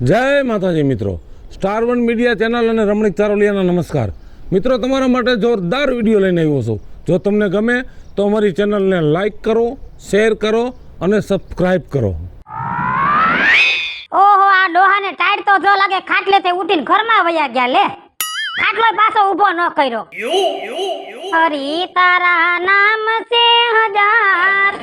જય માતાજી મિત્રો, સ્ટાર વન મીડિયા ચેનલ અને રમણીક ચારોલિયાના નમસ્કાર. મિત્રો, તમારા માટે જોરદાર વિડીયો લઈને આવ્યો છું. જો તમને ગમે તો અમારી ચેનલને લાઈક કરો, શેર કરો અને સબસ્ક્રાઈબ કરો. ઓહો, આ ડોહાને ટાઈટ તો જો લાગે ખાટલે તે ઉઠીને ઘરમાં વયા ગયા. લે, ખાટલો પાછો ઊભો ન કર્યો. હરી તારા નામ સે હજાર,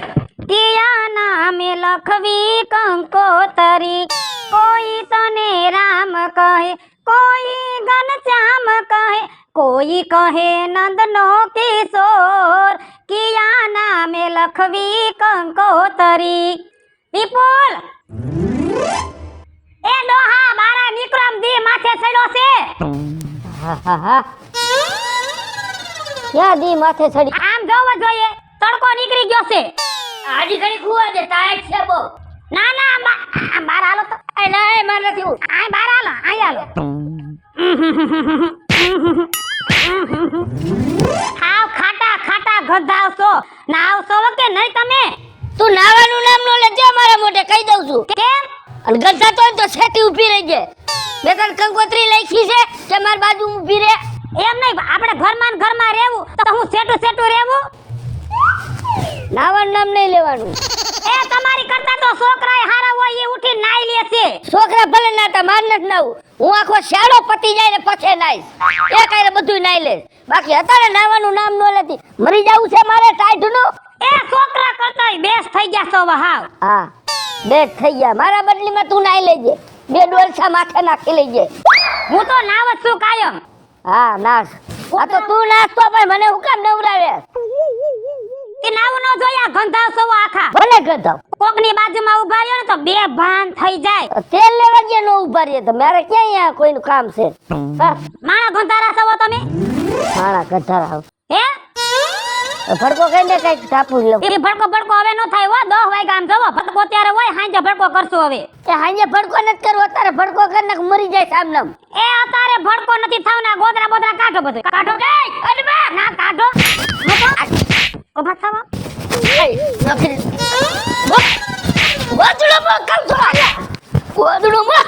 કિયા નામે લખવી કંકોતરી. કોઈ તને રામ કહે, કોઈ ઘનશ્યામ કહે, કોઈ કહે નંદનો કિશોર. કિયા નામે લખવી કંકોતરી. વિપુલ, એ ડોહા બારા નિક્રમ દી માથે ચડ્યો છે. ક્યાં દી માથે ચડી? આમ જોવો જોઈએ, તડકો નીકળી ગયો છે. આજી ઘડી કુવા દે ટાઈટ છે બહુ. ના ના, બાર હાલો તો. એ ના માર નથી હું. આ બાર હાલો, આ હાલો. આવ ખાટા ખાટા ગધાવશો. નાવશો કે નહીં તમે? તું નાવાનું નામ નો લેજે મારા મોઢે કહી દઉં છું. કેમ? અને ગલતા તો છેટી ઊભી રહી જાય. મેં તને કંકોત્રી લખી છે કે મારી બાજુ ઊભી રહે. એમ નહીં, આપણે ઘરમાં ને ઘરમાં રહેવું તો હું સેટું સેટું રહેવું. નાવાનું નામ નહીં લેવાનું. એ તમારી કરતા તો છોકરાએ હારા હોય એ ઉઠી નાઈ લે છે. છોકરા ભલે નાતા માર નથી નાવું. હું આખો શાળો પતી જાય ને પછી નાઈશ. એ કાંઈ બધું નાઈ લે. બાકી અત્યારે નાવાનું નામ ન લેતી. મરી જાવું છે મારે ટાઈટ નું. એ છોકરા કરતા બેસ થઈ ગયા છો હાવ. હા, બેટ થઈ ગયા. મારા બદલીમાં તું નાઈ લેજે. બે ડોલસા માથે નાખી લેજે. હું તો નાવ જ છું કાયમ. હા, નાસ. આ તો તું નાસ તો ભાઈ મને હું કામ નવરાવે? એ નાવ નો જોયા ગંધાવ છો આખા. ભલે ગધાવ. કોકની બાજુમાં ઉભા રહ્યો ને તો બે ભાન થઈ જાય. તેલ લેવા ગયા નો ઉભા રહીએ તો મારે ક્યાં અહીંયા કોઈનું કામ છે? હા, માણા ગંધારા છો તમે? મારા ગધારા. હે? ભડકો કઈને કઈક ટાપુ લઉં. એ ભડકો ભડકો હવે નો થાય હો. 10 વાગ્યા આમ જવો. ભડકો ત્યારે હોય, હાંજે ભડકો કરશું હવે. કે હાંજે ભડકો નથી કરવો, અત્યારે ભડકો કરીને મરી જાય સામનામ. એ અત્યારે ભડકો નથી થાવના. ગોદરા બોદરા કાઢો બધું. કાઢો કે અડવા ના કાઢો. ઉભા થાવ. ગોદડો માં કામ છો. ગોદડો માં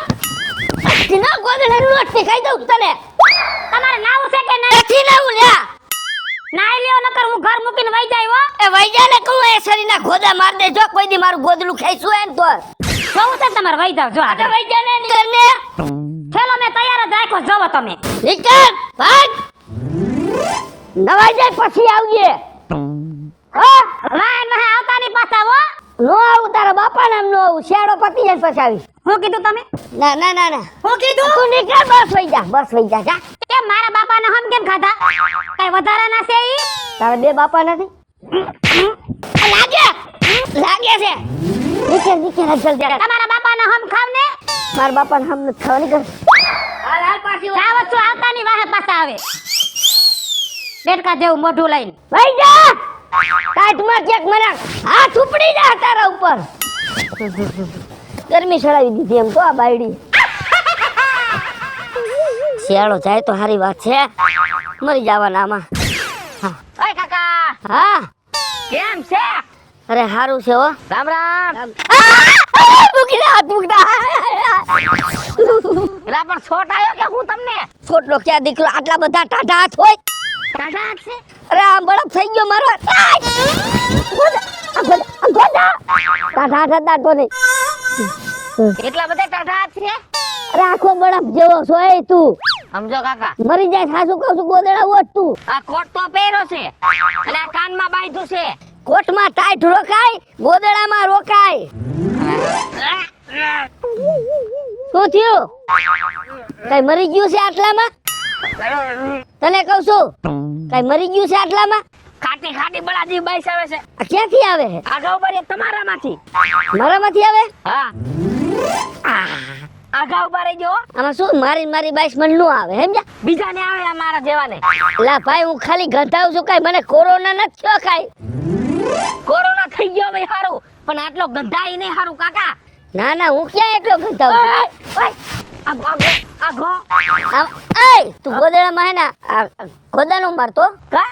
ના ગોદડા રોટી ખાઈ દઉં તને. તમારે નાવું છે કે નહીં? નથી નાવું લ્યા. નાઈ લ્યો નકર હું ઘર મૂકીને વઈ જાય હો. એ વઈ જા ને કહું એ શરીરના ગોદા માર દે. જો કોઈ દી મારું ગોદડું ખાઈશું એમ તો જોવું છે તમારે વઈ જાવ. જો આ વઈ જા ને કરને. ચલો મેં તૈયાર જ રાખ્યો. જવો તમે. નીકળ ભાગ. નવાઈ જાય પછી આવજે. હા, લાઈન માં આવતા ની પાછા હો. નો આવું તારા બાપા નામ નો આવું. શેડો પતી જાય પછી આવીશ. હું કીધું તમે? ના ના ના ના. હું કીધું? તું નીકળ. બસ વઈ જા. બસ વઈ જા. જા. કેમ મારા બાપાને હમ કેમ ખાધા? કઈ વધારાના છે ઈ? તારા બે બાપા નથી? લાગે લાગે છે. નીચે નીચે રજલ જા. તમારા બાપાને હમ ખાવ ને. મારા બાપાને હમ નથી ખાવાની કર. હાલ હાલ પાછી જાવ છું આવતા ની વાહે પાછા આવે. બેટકા જેવું મોઢું લઈને. વઈ જા. કાઢમાં ક્યાંક મને હાથ ઉપડી જા તારા ઉપર. ગરમી ચડાવી દીધી એમ તો આ બાયડી. શિયાળો જાય તો સારી વાત છે. મરી જવાના આમાં. ઓય કાકા. હા, કેમ છે? અરે હારું છે હો. રામ રામ. મૂકી દે હાથ, મૂકી દે. એલા પણ છોટ આવ્યો કે હું તમને? છોટલો ક્યાં દીકરો આટલા બધા ટાઢા હાથ હોય? કાઢા છે. અરે આમ બળફ થઈ ગયો મારો. ટાઢા હાથ દાટો નહીં. એટલા બધા કાઢા છે. અરે આખો બળફ જેવો સોય તું. સમજો કાકા. મરી જાય સાસુ કહું છું ગોદડા ઓટ તું. આ કોટ તો પહેર્યો છે અને આ કાનમાં બાંધ્યું છે. કોટમાં ટાઈટ રોકાય, ગોદડામાં રોકાય. શું થયું? કઈ મરી ગયું છે આટલામાં? તને કહું છું કઈ મરી ગયું છે આટલામાં? ખાટી ખાટી બળાદી બાઈસ આવે છે. આ ક્યાંથી આવે? આગળ ઉપર તમારામાંથી. મારામાંથી આવે? હા. આગળ ઉપર રહી ગયો. આમાં શું મારી મારી બાઈસ મન નો આવે સમજ્યા? બીજાને આવે આ મારા જેવાને. લા ભાઈ હું ખાલી ગંધાવ છું. કઈ મને કોરોના નથી થયો કાઈ? કોરોના થઈ ગયો ભાઈ હારું, પણ આટલો ગંધાઈ નહીં હારું કાકા. ના ના હું ક્યાં એટલો ગંધાવ છું? આગો એય તું ગોદડામાં હે ને આ ગોદાનો મારતો કા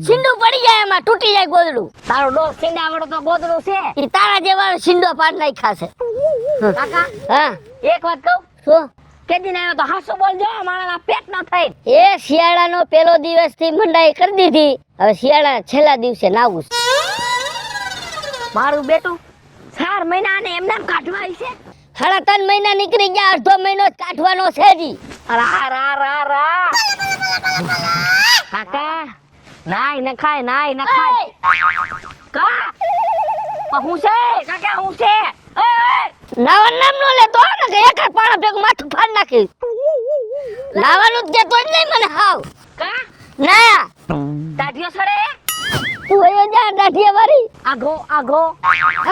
સિંડું પડી જાય એમાં તૂટી જાય ગોદડું. તારો ડોસ સિંડા વડો તો ગોદડું છે. ઈ તારા જેવા સિંડો પાડ નાખ્યા છે. કાકા હા એક વાત કહું, શું કેદી ના આવ્યો તો હાસુ બોલજો મારા પેટ ન થઈ એ શિયાળાનો પેલો દિવસ થી મંડાઈ કરી દીધી, હવે શિયાળાના છેલ્લા દિવસે નાવું છે. મારું બેટું 4 મહિના ને એમને એમ કાઢવા છે. 3.5 મહિના નીકળી ગયા, અડધો મહિનો જ કાઢવાનો છે જી. રા રા રા રા કાકા નાય ન ખાય કા હું છે કાકા હું છે નાવાનું નામ નો લેતો ને કે એક પાણા ભેગું માથું ફાડ નાખી. નાવાનું જ દેતો જ નહીં મને હાવ. કા ના દાઢીઓ સડે તું એ જા દાઢીએ વારી આઘો આઘો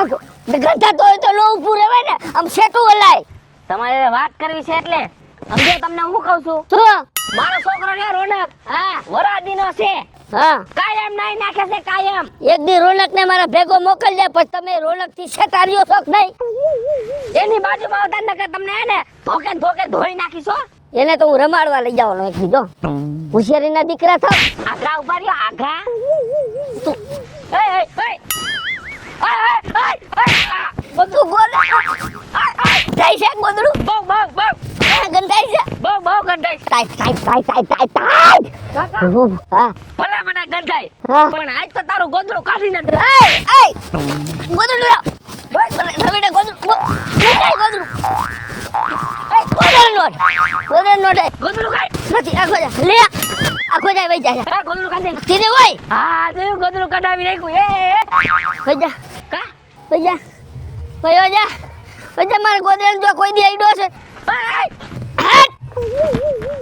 આગો ગંધા તો નો ઊભું રહેવાય ને, આમ સેટું હલાય. તમારે વાત કરવી છે એટલે સમજો તમને હું કહું છું. શું? મારો છોકરો છે રોનક, હા વરાદીનો છે, હા કાયમ નાઈ નાખે છે કાયમ. એક દી રોનક ને મારા ભેગો મોકલજે, પછી તમે રોનક થી સેટાર્યો છો કે નહીં? એની બાજુમાં આવતા નકર તમને હે ને ધોકે ધોઈ નાખીશો. એને તો હું રમાડવા લઈ જવાનો એક દી. જો હોશિયારીના દીકરા થાવ. આઘા ઉભા રહ્યો આઘા. એ એ બધું ગોળ જાય છે ગોદડું બહુ ગંધાય છે. બહુ ગંધાય. ટાઈટ. હા ભલા મને ગંધાય હા. પણ આજ તો તારું ગોદડું કાઢી નથી. ગોદડું લાવ. રવિને ગોદડું ગોદડું ગોદડું કાઢ. નથી આખો જાય લે આખો જાય વઈ જાય હા ગોદડું કાઢી. તીને હોય હા તે ગોદડું કઢાવી નાખ્યું. વઈ જા કા વઈ જા મારા ગોદડું જો કોઈ દી આઈડો છે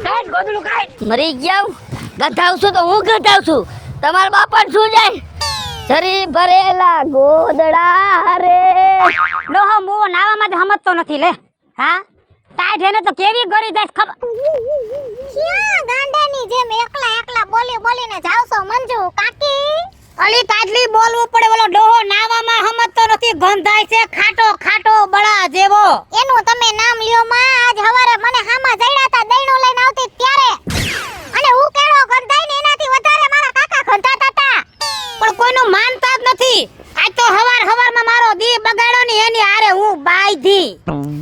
કાઢ ગોદડું કાઢ. મરી જાવ ગધાવશું તો હું ગધાવશું, તમારા બાપા શું જાય શરી ભરેલા ગોદડા રે. ડોહો મુવો નાવામાં જ સમજતો નથી લે. હા ટાઈટ હેને તો કેવી ગરી જાય ખબર. ક્યાં ગાંડાની જેમ એકલા બોલીને જાવસો મંજુ કાકી. અલી કાટલી બોલવું પડે, બોલો ડોહો નાવામાં સમજતો નથી, ગંધાય છે ખાટો બળા જેવો. એનું તમે નામ લ્યો માં. આજ હવારે મને હામાં જડ્યા તા દઈણું લઈને આવતી ત્યારે, અને હું કેળો ગંધાય ને એનાથી વધારે મારા કાકા ગંધાતા તા. પણ કોઈનું માનતા જ નથી. આજ તો હવારમાં મારો દી બગાડ્યો ને એની હારે હું બાયધી.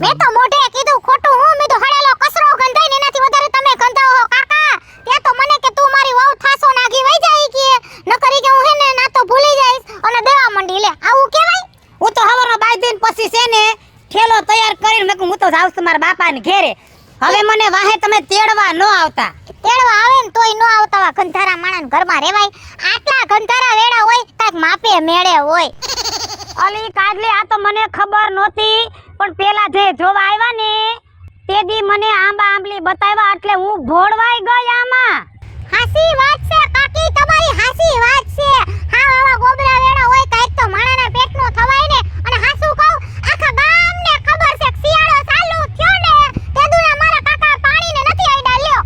મેં તો મોઢે કીધું ખોટું, હું મે તો હળેલો કસરો ગંધાય ને એનાથી વધારે તમે ગંધાવો હો કાકા. તે તો મને કે તું મારી વહુ થાસો નાગી વઈ જાય કે નકરી કે હું હે ને ના તો ભૂલી જઈશ અને દેવા મંડી. લે આવું કેવાય? હું તો હવારમાં બાયધીને પછી છે ને ઠેલો તૈયાર કરીને મેં હું તો જાઉં છું મારા બાપાને ઘેરે. હવે મને વાહે તમે તેડવા ન આવતા. તેડવા આવે ને તોય નો આવતા વા ગંધારા માણસ ઘરમાં રહેવાય. આટલા ગંધારા વેડા હોય કાક માપે મેળે હોય. અલી કાજલી આ તો મને ખબર નહોતી, પણ પેલા જે જોવા આવ્યા ને તે દી મને આંબલી બતાવ્યા એટલે હું ભોળવાઈ ગઈ આમાં. હાસી વાત છે કાકી, તમારી હાસી વાત છે. હા આવા ગોબરા વેડા હોય કાઈક તો માણાના પેટનો થવાય ને. અને હાસુ કહું આખા ગામને ખબર છે કે શિયાળો ચાલુ થયો ને તે દુના મારા કાકા પાણીને નથી આઈડા લ્યો.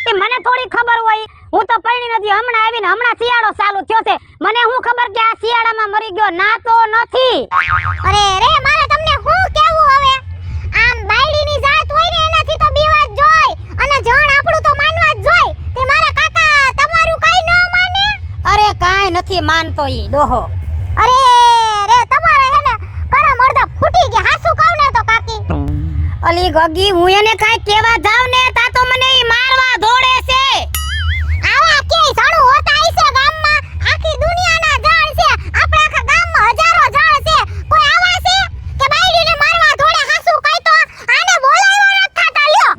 તે મને થોડી ખબર હોય, હું તો પૈણી નથી, હમણાં આવીને હમણાં શિયાળો ચાલુ થયો છે. મને હું ખબર કે આ શિયાળામાં મરી ગયો ના તો નથી. અરે રે મારે તમને શું કહેવું હવે? આમ બાયડીની જાત હોય ને એનાથી તો બીવા જ જોય, અને જણ આપણું તો માનવા જ જોય. તે મારા કાકા તમારું કાઈ ન માને? અરે કાંઈ નથી માનતો ઈ ડોહો. અરે રે તમારે હે ને કરમ અડધા ફૂટી ગયા. હાસુ કહું ને તો કાકી. અલી ગગી હું એને કાંઈ કહેવા જાવ ને તા તો મને ઈ મારવા દોડે છે. આવા કેય સણું હોતા આઈસે ગામમાં. આખી દુનિયાના જાણ છે. આપણે આખા ગામમાં હજારો જાણ છે. કોઈ આવા છે કે બાયડીને મારવા ધોડે? હાસુ કહી તો આને બોલાવ્યો ન થાતા લ્યો.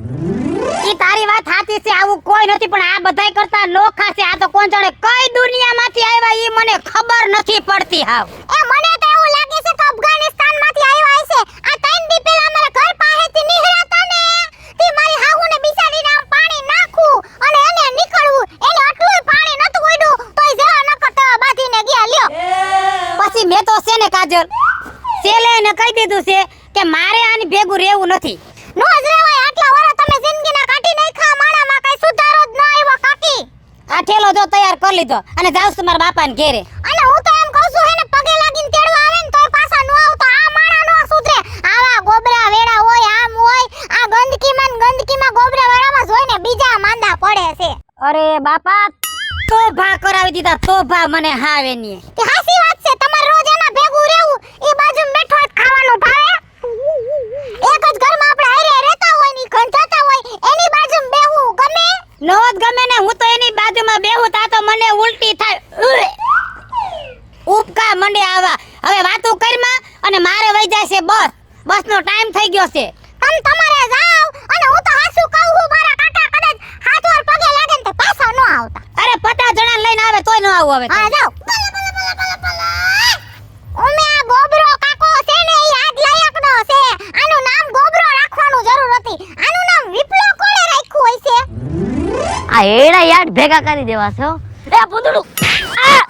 ઈ તારી વાત સાચી છે, આવું કોઈ નથી, પણ આ બધાય કરતા નોખા છે. આ તો કોણ જાણે કઈ દુનિયામાંથી આવ્યા ઈ મને ખબર નથી પડતી હાવ. એ મને તો એવું લાગે છે કે અફઘાનિસ્તાનમાંથી આવ્યા હશે. આ 3 દી પહેલા અમારા ઘર પાસેથી નીકળ્યા ને તે મારી હાહુને બિચારીને આમ પાણી નાખું અને એને નીકળવું, એને આટલું પાણી નતું ઉડ્યું તોય જેવા નકર તેવા બાંધીને ગયા લ્યો. પછી મેં તો છે ને કાજલ સેલે એને કહી દીધું છે કે મારે આની ભેગું રહેવું નથી. નો જ રહેવાય. આટલા વર્ષ તમે જિંદગીના કાઢી નાખ્યા, માણામાં કઈ સુધારો જ ન આવ્યો કાકી. આ ઠેલો જો તૈયાર કરી લીધો અને જાઉં છું મારા બાપાને ઘેરે. અને હું તો એમ કહું છું હેને પગે લાગીને તેડવા આવે ને તોય પાછા નો આવતો. આ માણા નો સુધરે. આવા ગોબરા વેડા હોય આમ હોય. આ ગંદકીમાં ગોબરા વેડામાં જોઈને બીજા માંદા પડે છે. અરે બાપા તોભા કરાવી દીધા, તોભા મને હાવે ની. તે હાસી વાત છે. તમાર રોજ એના ભેગું રહેવું એ બાજુ બેઠો જ ખાવાનું ભાવે. એક જ ઘરમાં આપણે હારે રહેતા હોય ને ઉપકા મંડે આવા હવે વાતું કરમાં અને મારે વઈ જાય છે બસનો ટાઈમ થઈ ગયો છે તમ તમારે જાવ અને હું તો હાસુ કહું હું મારા કાકા કદાચ હાથ વાર પગે લાગે ને તો પાછા ન આવતા અરે 50 જણા લઈને આવે તોય ન આવું હવે હા જાવ ઓમે આ ગોબરો કાકો છે ને ઈ આજ લાયકનો છે આનું નામ ગોબરો રાખવાનું જરૂર હતી આનું નામ વિપ્લો કોણે રાખ્યું હોય છે આ એડા યાદ ભેગા કરી દેવા છે હો. એ ભૂંદડું આ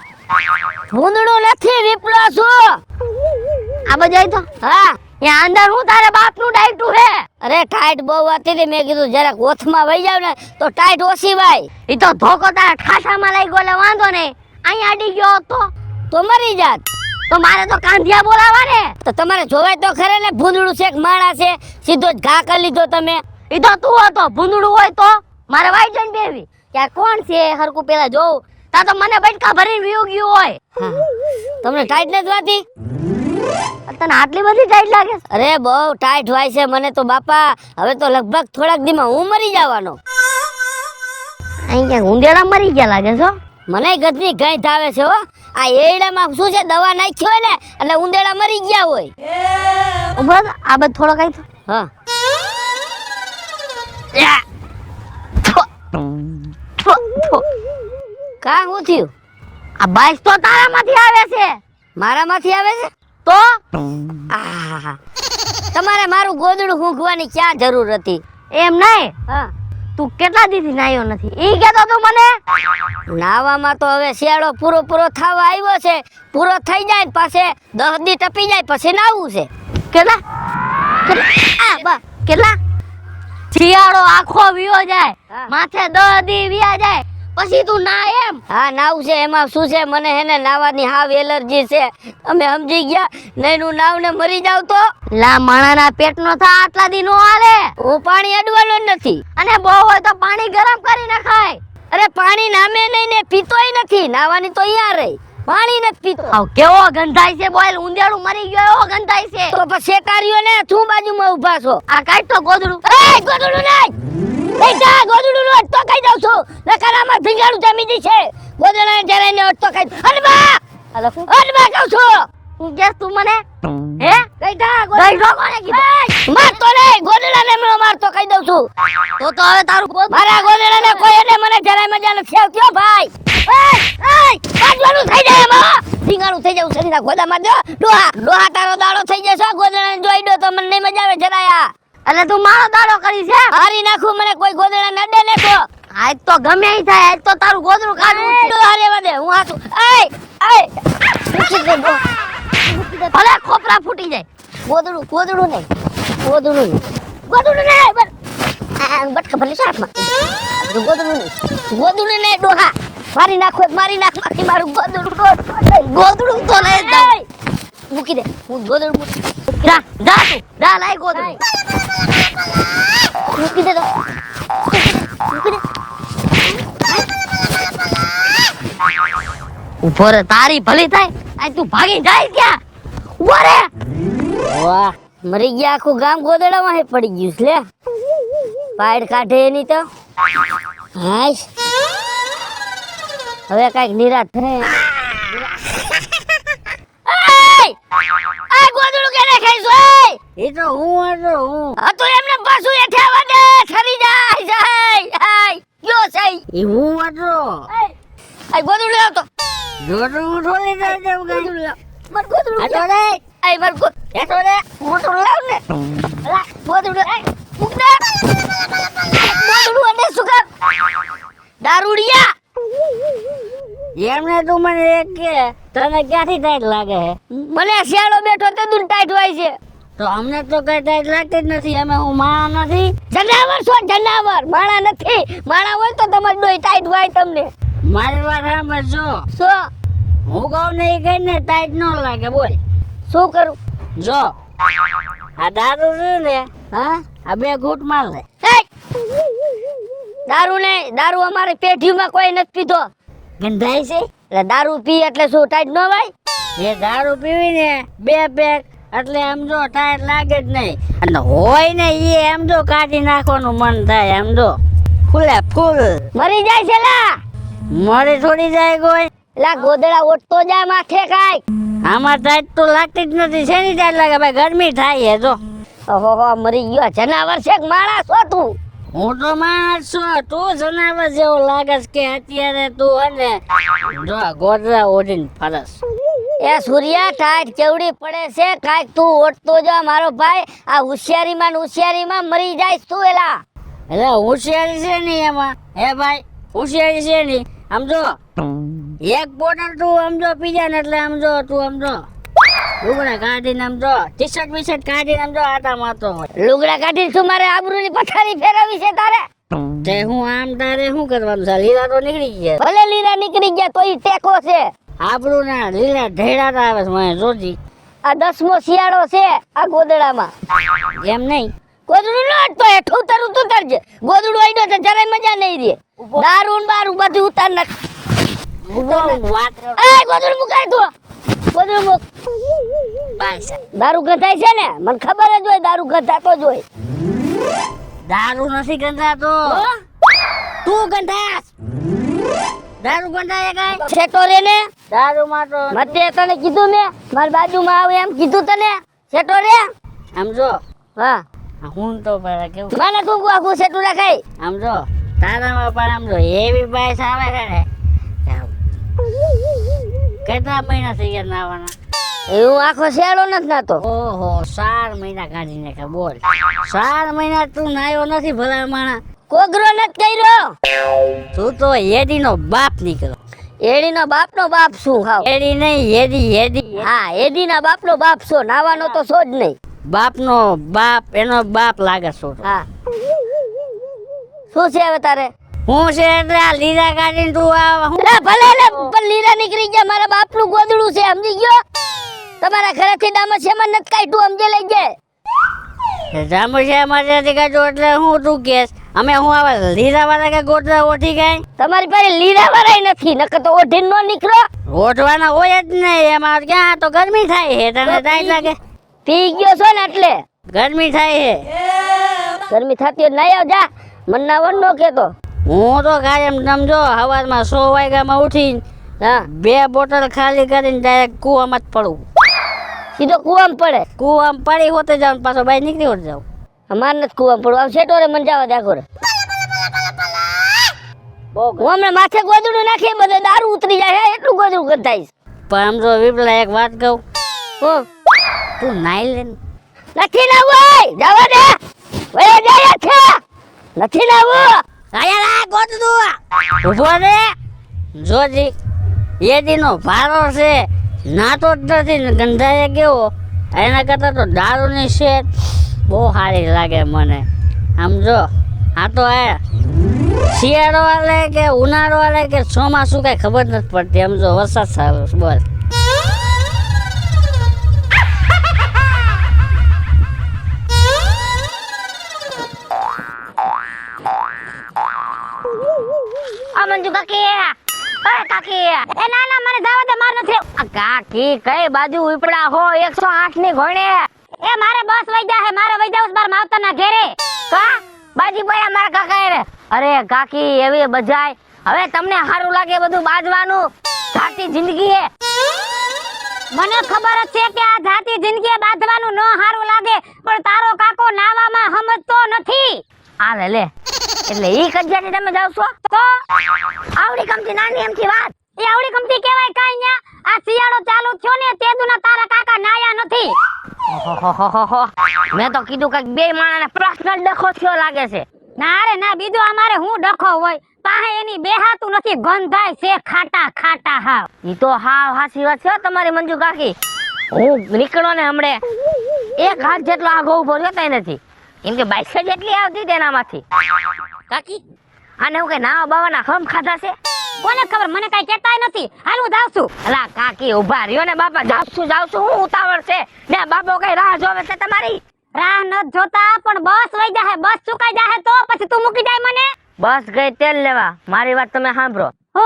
ભૂંદડું નથી વિપલો છું આ બજાય તો હા ત્યાં અંદર હું તારે બાપનું ડાયટું હે અરે ટાઈટ બહુ હતી ને મેં કીધું જરાક ઓથમાં વહી જાવ ને તો ટાઈટ ઓછી વાય ઈ તો ધોકો તારા ઠાસામાં લાગ્યો એટલે વાંધો ને અહીં આડી ગયો તો મરી જાત તો મારે તો કાંધિયા બોલાવા ને તો તમારે જોવાય તો ખરે ને ભૂંદડું છે કે માણા છે સીધો જ ઘા કરી લીધો તમે ઈ તો તું હતો ભૂંદડું હોય તો મારે વાઈ જઈને બેવી કે કોણ છે હરકું પેલા જોઉં તા તો મને બટકા ભરીને વિયો ગયો હોય તમને ટાઈટ નથી વાતી તને આટલી બધી ટાઈટ લાગે અરે બહુ ટાઈટ હોય છે મને તો બાપા હવે તો લગભગ થોડાક દીમાં હું મરી જવાનો અહીં ક્યાંક ઉંદેડા મરી ગયા લાગે છો મને ગધની ગાય ધાવે છે હો આ એડામાં શું છે દવા નાખી હોય ને એટલે ઉંદેડા મરી ગયા હોય ઉભો આ બધું થોડો કઈ હા કા હું થયું આ બાઈક તો તારામાંથી આવે છે મારામાંથી આવે છે તો તમારે મારું ગોદડું હુંઘવાની ક્યાં જરૂર હતી એમ નહીં હા તું કેટલા દીથી નાયો નથી ઈ કહેતો તું મને નાવામાં તો હવે શિયાળો પૂરો થવા આવ્યો છે પૂરો થઈ જાય ને પાસે 10 દી ટપી જાય પછી નાવું છે કેટલા કેટલા શિયાળો આખો વિયો જાય માથે 10 દી વિયા જાય પછી તું ના એમ હા નાવ છે એમાં શું છે મને હેને નાવાની હાવ એલર્જી છે અમે સમજી ગયા નહીં નું નાવ ને મરી જાવ તો લા માણાના પેટનો થા આટલા દી નો હાલે હું પાણી અડવાનો જ નથી અને બહુ હોય તો પાણી ગરમ કરી નખાય અરે પાણી નામે નહીં ને પીતોય નથી નાવાની તો યાર રહી પાણી નથી પીતો આવ કેવો ગંધાય છે બોલ ઉંદેડું મરી ગયો એવો ગંધાય છે તો પછી શેકારીઓ ને તું બાજુમાં ઊભા છો આ કાઢ તો ગોદડું એ ગોદડું નહીં બેટા ગોદડું નો તો કઈ દઉં છું નકારામાં ભીંગાડું જમી દી છે ગોદડા જરા ને તો કઈ અનબા અનબા કહું છું હું કેસ તું મને હે બેટા ગોદડું કોને કીધું માર તો નહીં ગોદડા ને માર તો કઈ દઉં છું તો હવે તારું મારા ગોદડા ને કોઈ એને મને જરા મજા નથી આવતી ભાઈ પાડવાનું થઈ જાય એમાં ભીંગાડું થઈ જાય શરીરના ગોદામાં દો ડોહા તારો દાડો થઈ જશે ગોદડા જોઈ દો તો મને નહીં મજા આવે જરાયા એટલે તું મારો દાડો કરી છે હારી નાખું મને કોઈ ગોદડા નડે ને તો આજ તો ગમે ઈ થાય આજ તો તારું ગોદડું કાઢું હારે વધે હું હાથું ભલે ખોપરા ફૂટી જાય ગોદડું નહીં બટકા ભલે સાથમાં ગોદડું નહીં ડોહા મારી નાખ મારું ગોદડું તો લઈ જાવ મૂકી દે હું ગોદડું જા લાય ગોદડું મૂકી દે તો ઉભો રે તારી ભલી થાય આ તું ભાગી જાય ક્યાં ઉભો રે વાહ મરી ગયા આખું ગામ ગોદડામાં હે પડી ગયું છે લે પાડ કાઢે એની તો હાશ હવે કઈક નિરાત થાય આ ગોદડું કેને ખાઈছো એ તો હું આ તો એમને પાછું એઠે વડે છરી જાય કયો છે એ હું હતો આ ગોદડું લાવ તો ગોદડું થોડી દે ગોદડું લાવ મર ગોદડું આ તો રે આઈ મર એઠો રે ગોદડું લાવ ને ગોદડું મુક દે ગોદડું અને સુકા દારૂડિયા એમને તું મને એક કે તને ક્યાંથી ટાઈટ લાગે હે મને શિયાળો બેઠો તે દુન ટાઈટ હોય છે તો અમને તો કઈ ટાઈટ લાગતી જ નથી અમે હું માણા નથી જનાવર છો જનાવર માણા નથી માણા હોય તો તમારી ડોઈ ટાઈટ હોય તમને મારી વાત સાંભળજો શું હું કહું ને એ કઈ ને ટાઈટ ન લાગે બોલ શું કરું જો આ દારૂ રહ્યું ને હા આ 2 ઘૂંટ માર લે દારૂ નહીં દારૂ અમારી પેઢીમાં કોઈ નથી પીધો ગંધાય છે એટલે દારૂ પી એટલે શું ટાઈટ ન ભાઈ એ દારૂ પીવી ને 2 પેક એટલે એમ જો ટાઈટ લાગે જ નહીં અને હોય ને એ એમ જો કાઢી નાખવાનું મન થાય એમ જો ફૂલે ફૂલ મરી જાય છે લા મરી થોડી જાય કોઈ એલા ગોદડા ઓટતો જા માથે કાંઈક. આમાં ટાઈટ તો લાગતી જ નથી. શેની ટાઈટ લાગે ભાઈ? ગરમી થાય છે જો. ઓહો મરી ગયો. જનાવર છે કે માણસ છો તું? હું તો માણસ છું. તું જનાવર જેવો લાગસ કે અત્યારે તું અને જો ગોદડા ઓઢીને ફરસ. એ સૂર્યા ટાઈટ કેવડી પડે છે કાંઈક તું ઓટતો જા મારો ભાઈ. આ હોશિયારીમાં મરી જાય તું એલા. એટલે હોશિયારી છે નહીં એમાં હે ભાઈ? હોશિયારી છે નહીં. સમજો એક બોટલ તું સમજો પીજા ને એટલે સમજો તું સમજો લુગડા કાઢીને સમજો ટી-શર્ટ બીશર્ટ કાઢીને સમજો આટા મારતો હોય. લુગડા કાઢીને શું મારે આબરૂની પથારી ફેરવવી છે તારે? તે હું આમ તારે શું કરવાનું છે? લીલા તો નીકળી ગયા. ભલે લીલા નીકળી ગયા તો ઈ ટેકો છે. આબરૂ ના લીલા ઢેડા આવે છે મને જોજી. આ 10મો શિયાળો છે આ ગોદડામાં. એમ નહીં ગોદડું ન તો હેઠું ઉતરું તું કરજે. ગોદડું આડ્યો તો જરાય મજા નહીં રે. દારૂ ને બારૂ બધું ઉતાર નાખ. ગોદડું મુકાય તું. ગોદડું મુક. દારૂ ગંધાય છે ને? મને ખબર જ હોય દારૂ ગંધાતો જ હોય. દારૂ નથી ગંધાતો. તું ગંધાસ. દારૂ ગંધાય કાંઈ છેટો રે ને? દારૂ માં તો મતે તને કીધું મેં મારી બાજુમાં આવે એમ કીધું તને. છેટો રે સમજો. હા હું તો પેલા કેવું મને તું આખું છેટું રાખાય. સમજો તારામાં પણ સમજો એવી બાઈસ આવે છે ને. કેટલા મહિના થઈ ગયા નાવાના? એવું આખો શિયાળો નથી નાતો. ઓહો 4 મહિના કાઢી નાખ્યા. બોલ 4 મહિના તું નાયો નથી ભલા માણા? કોગરો નથી કર્યો. તું તો હેડીનો બાપ નીકળ્યો. હેડીનો બાપનો બાપ શું ખાવ? હેડી નહીં હેડી. હા હેડીના બાપનો બાપ છો. નાવાનો તો છો જ નહીં. બાપનો બાપ એનો બાપ લાગે છો. હા શું છે હવે તારે? હું છે એટલે આ લીલા કાઢીને તું ભલે પણ લીલા નીકળી ગયા. મારા બાપનું ગોદડું છે સમજી ગયો? તમારા ઘરેથી ડામસિયામાં નથી કાઢ્યું સમજી લઈ જાય. ડામસિયામાંથી કાઢ્યું એટલે હું તું કેસ અમે હું આવા લીલા વાળા કે ગોદડા ઓઢી ગઈ? તમારી પાસે લીલા વાળા નથી નકર તો ઓઢીને નો નીકળો. ઓઢવાના હોય જ નહીં એમાં ક્યાં તો ગરમી થાય છે. તને ટાઈટ લાગે? પી ગયો છો ને એટલે ગરમી થાય છે. ગરમી થતી હોય નહીં આવ જા. મને ના વન નો કેતો. હું તો કાયમ સમજો સવારમાં 100 વાગ્યામાં ઉઠીને 2 બોટલ ખાલી કરીને ડાયરેક્ટ કૂવામાં જ પડું. સીધો કૂવામાં પડે? કૂવામાં પડી હોતે જાવ પાછો બહાર નીકળી હોત જાવ. અમારે નથી કૂવામાં પડવું. આવ શેટો રે મને જવા દે આખો રે. હું હમણાં માથે ગોદડું નાખી બધે દારૂ ઉતરી જાય એટલું ગોદડું ગંધાઈશ. પણ સમજો વિપલા એક વાત કહું. હું તું નાઈ લે. નથી નાવું જવા દે. વયા જાય છે નથી નાવું. આયા ગોદડું ઉભો રે. જોજી એડીનો ભારો છે નાતો જ નથી ને ગંધાય કેવો. એના કરતાં તો દારૂની શેર બહુ સારી લાગે મને. સમજો આ તો શિયાળો વાલે કે ઉનાળો વાલે કે ચોમાસું કઈ ખબર નથી પડતી. સમજો વરસાદ સારો બોલ. મંજુ કાકી એ કાકી એ ના ના મને જવા દે માર નથી. કાકી કઈ બાજુ ઉપડા હો 108 ની ઘોડે? એ મારે બસ વઈ જા હે. મારે વઈ જાઉં માર માવતરના ઘરે. કા બાજી પડ્યા મારા કાકા રે? અરે કાકી એવી બજાય. હવે તમને સારું લાગે બધું બાજવાનું? જાતી જિંદગી હે. મને ખબર જ છે કે આ જાતી જિંદગી બાંધવાનું ન સારું લાગે પણ તારો કાકો નાવામાં સમજતો નથી. આ લે એટલે ઈ કજ્જાથી તમે જાવ છો તો આવડી કમતી નાની એમથી વાત? એ આવડી કમતી કહેવાય કાઈ ન્યા. આ શિયાળો ચાલુ થયો ને તેદુના તારા કાકા નાયા નથી. ઓહોહોહો મેં તો કીધું કે બે માણસને પર્સનલ ડખો થયો લાગે છે. ના રે ના બીજું અમારે હું ડખો હોય પાહે એની બેહાતું નથી. ગંધાય છે ખાટા ખાટા. હાવ ઈ તો હાવ હાસી વાત છે તમારી મંજુ કાકી. હું નીકળો ને હમણે 1 હાથ જેટલો આગો ઉભો રહ્યો તઈ નથી. એમ કે બાઈક જેટલી આવતી તેનામાંથી. કાકી આને હું કઈ નાવા બાવાના ખમ ખાધા છે? કોને ખબર મને કઈ કહેતાય નથી. હાલ હું જાઉં છું. અલા કાકી ઉભા રહ્યો ને બાપા. જાવશું હું ઉતાવળ છે ને બાબો કઈ રાહ જોવે છે તમારી? રાહ ન જોતા પણ બસ વઈ જાહે. બસ ચુકાઈ જાહે તો પછી તું મૂકી જાય મને. બસ ગઈ તેલ લેવા. મારી વાત તમે સાંભળો. હો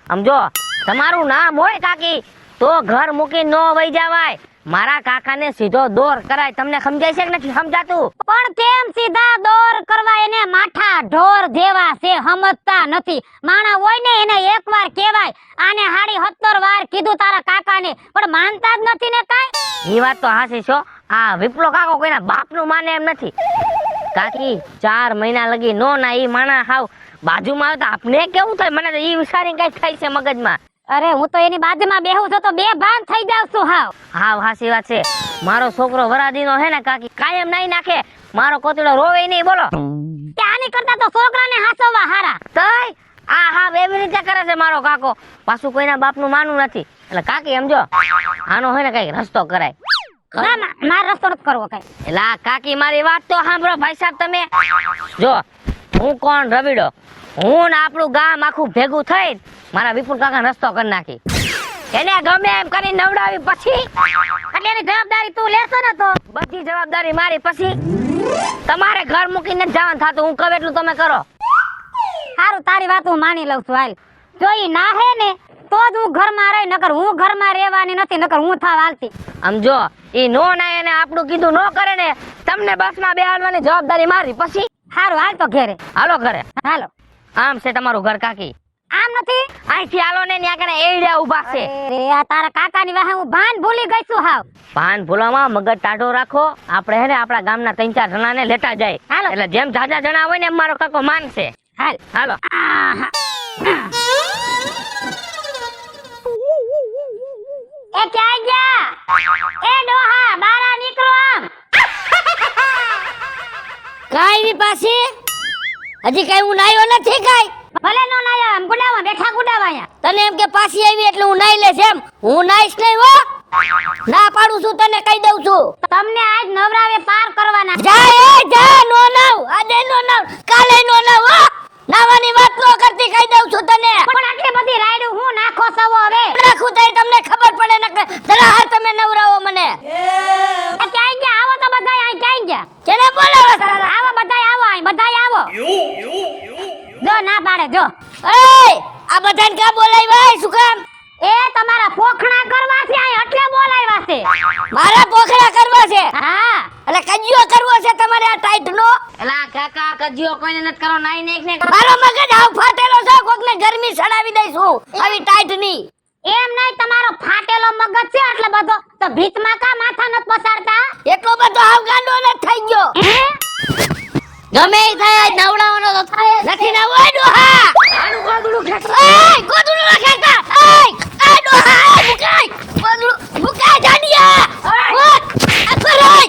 સમજો તમારું નામ હોય કાકી તો ઘર મૂકી ન વઈ જવાય. મારા કાકાને સીધો દોર કરાય. તમને સમજાય છે કે નથી સમજાતું? પણ કેમ સીધા દોર કરવા? એને માઠા ઢોર જેવા છે, સમજતા નથી. માણા હોય ને એને એકવાર કહેવાય, આને હાડી 70 વાર કીધું તારા કાકાને, પણ માનતા જ નથી ને કાઈ. એ વાત તો હાચી છો. આ વિપ્લો કાકો કોઈના બાપનું માને એમ નથી. કાકી 4 મહિના લગી નો ના ઈ માણા હાવ બાજુમાં આવે તો આપને કેવું થાય? મને તો ઈ વિચારીને કઈ થાય છે મગજમાં. અરે હું તો એની બાજુમાં બેહું છું તો બે ભાન થઈ જાવ છું હાવ. હાવ હાચી વાત છે. મારો છોકરો વરાદીનો હે ને કાકી, કાયમ નાઈ નાખે. મારો કોતડો રોવે નહીં બોલો. તે આની કરતા તો છોકરાને હાસવવા હારા. તોય આ હાવ એવી રીતે કરે છે મારો કાકો. પાછું કોઈના બાપનું માનવું નથી. એટલે કાકી સમજો, આનો હે ને કઈ રસ્તો કરાય. ના મારે રસ્તો નથી કરવો કઈ. એટલે આ કાકી મારી વાત તો સાંભળો ભાઈ સાહેબ તમે. જો હું કોણ રવિડો, હું ને આપણું ગામ આખું ભેગું થઈ મારા વિપુલ કાકા રસ્તો કરી નાખી. એને ગમે એમ કરી નવડાવી પછી એટલે એની જવાબદારી તું લેશો ને તો બધી જવાબદારી મારી. પછી તમારે ઘર મૂકીને જ જવાનું થાતું. હું કહું એટલું તમે કરો. સારું તારી વાત હું માની લઉં છું. હાલ જો ઈ ના હે ને તો જ હું ઘરમાં રહી, નકર હું ઘરમાં રહેવાની નથી, નકર હું થાવ હાલતી. સમજો ઈ નો ના એને આપણું કીધું નો કરે ને તમને બસમાં બેહાડવાની જવાબદારી મારી. પછી સારું હાલ તો ઘેરે હાલો ઘરે. હાલો. આમ છે તમારું ઘર કાકી. આમ નથી. અહીંથી હાલો ને ત્યાં કને એડિયા ઊભા છે. અરે આ તારા કાકાની વાહે હું ભાન ભૂલી ગઈ છું હાવ. પાન ભૂલામાં મગજ ટાઢો રાખો. આપણે હે ને આપણા ગામના 3-4 જણાને લેતા જાય. હાલો. એટલે જેમ જાજા જણા હોય ને એમ મારો કાકો માનશે. હાલ હાલો. આહા. એ ક્યાં ગયા? એ ડોહા બારા નીકળો આમ. કાઈ ની પાછી હજી કઈ હું નાયો નથી. કઈ ભલે નો નાયા આમ ગુડાવા બેઠા ગુડાવા અહીંયા. તને એમ કે પાછી આવી એટલે હું નાઈ લેશ એમ? હું નાઈશ નહીં હો. ના પાડું છું, તને કહી દઉં છું. તમને આજ નવરાવે પાર કરવાના. જા એ જા, નો નાવ. આજે નો નાવ, કાલે નો નાવ હો. નાવાની વાત નો કરતી, કહી દઉં છું તને. પણ આટલી બધી રાયડું હું નાખો સવો હવે. નાખું તઈ તમને ખબર પડે ને. જરા હાલ તમે નવરાવો મને. એ ક્યાં ગયા? આવો તો બધાય અહીં ક્યાં ગયા? કેને બોલાવો? આવો બધાય આવો અહીં બધાય આવો. જો ના પાડે જો. એય આ બધાને કા બોલાવ્યા? શું કામ? એ તમારા પોખણા કરવા છે અહીં એટલે બોલાવ્યા છે. મારા પોખડા કરવા છે? હા એટલે કજિયો કરવો છે તમારે આ ટાઈટ નો? એલા કાકા કજિયો કોઈને નથી કરો. નાઈ ને એકને મારો મગજ આવ ફાટેલો છે. કોકને ગરમી સડાવી દઈશું આવી ટાઈટ ની. એમ નહીં, તમારો ફાટેલો મગજ છે એટલે બધો તો ભીતમાં કા માથા નથી પસારતા? એટલો બધો આવ ગાંડો ન થઈ ગયો. હે? ગમે ઈ થાય, નવડાવવાનો તો થાય નથી. ના હોય ડોહા. આનું ગોદડું ખેંચ. એય ગોદડું ન ખેંચતા. એય આ ડોહા મુકાય. ગોદડું મુકાય જાડિયા. આ ફરાય.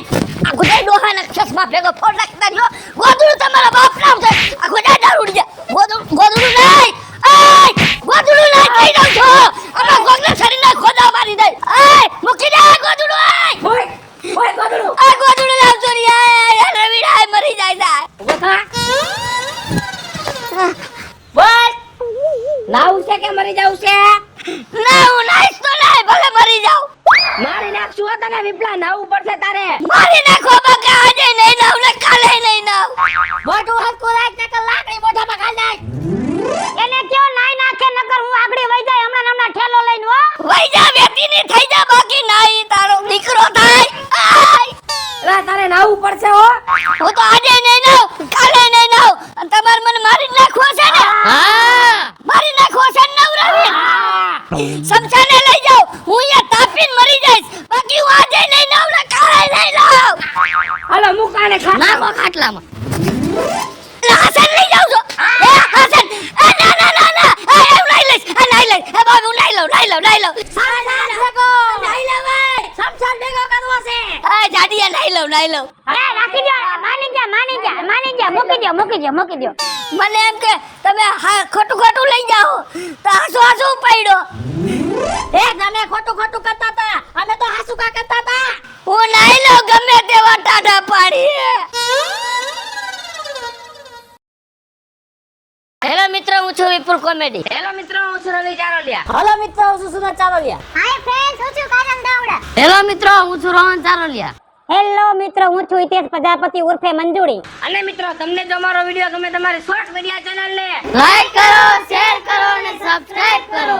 આ ગોદડું ડોહાના ખેસમાં ભેગો ફોડ નાખતા જો. ગોદડું તમારા બાપ નામ છે. આ ગોદડા દારૂ ઉડી જાય. ગોદડું નહીં. એય ગોદડું નહીં કહી દઉં છું. આપણા ગોગના શરીરના ખોદા મારી દે. એય મૂકી દે આ ગોદડું. એય ઓય ગોદડું. આ ગોદડું લાવજો રે. આ રવિડા મરી જાય છે. બોલ. નાવું છે કે મરી જાવું છે? ના હું નાઈશ તો નાય, ભલે મરી જાઉં. મારી નાખશું હો તને વિપલા. નાવું પડશે તારે. મારી નાખો બકા. આજે નહીં નાવ ને કાલે નહીં નાવ. મોટું હલકું રાખ ને લાકડી મોઢામાં ખાઈ નાખ. એને કયો નાઈ નાખે, નકર હું આગળી વઈ જાય હમણાં ઠેલો લઈને હો. વઈ જા વેતી ની થઈ જા, બાકી નાઈ તારો દીકરો થાય. આય એલા તારે નાવું પડશે હો. હું તો આજે નહીં નાવ, કાલે નહીં નાવ. અને તમારે મને મારી જ નાખવો છે ને? હા. મારી નાખવો છે ને નવરાવી? સમસાને લઈ જાવ. હું અહીંયા તાપીને મરી જઈશ. બાકી હું આજે નહીં નાવ ને કાલે નહીં નાવ. હાલો મુકાને ખા. નાખો ખાટલામાં. હાસન લઈ જાવ છો? એ હાસન. એ ના ના ના ના. એ હું લઈ લઈશ. એ લઈ લઈશ. એ બાબુ લઈ લઉં. સારા ના ભેગો. લઈ લઉં ભાઈ. સમસાન ભેગો કરવો છે. એ જાડિયા લઈ લઉં. એ રાખી દો. માની જા મૂકી દો. મને એમ કે તમે ખોટું લઈ જાઓ તો હાસુ પડ્યો. એ તમે ખોટું કરતા હતા. અમે તો હાસુકા કરતા હતા. હું નાઈ લઉં ગમે તેવા ટાઢા પાડી. હેલો મિત્રો, હું છું વિપુલ કોમેડી. હેલો મિત્રો, હું છું રવિ ચારોલિયા. હેલો મિત્રો, હું છું સુરત ચારોલિયા. હાય ફ્રેન્ડ્સ, હું છું કારમ દાવડા. હેલો મિત્રો, હું છું રોહન ચારોલિયા. હેલો મિત્રો, હું છું હિતેશ પ્રજાપતિ ઉર્ફે મંજુડી. અને મિત્રો તમને જો મારો વિડિયો ગમે, તમારી શોર્ટ વિડિયો ચેનલ ને લાઈક કરો, શેર કરો અને સબસ્ક્રાઇબ કરો.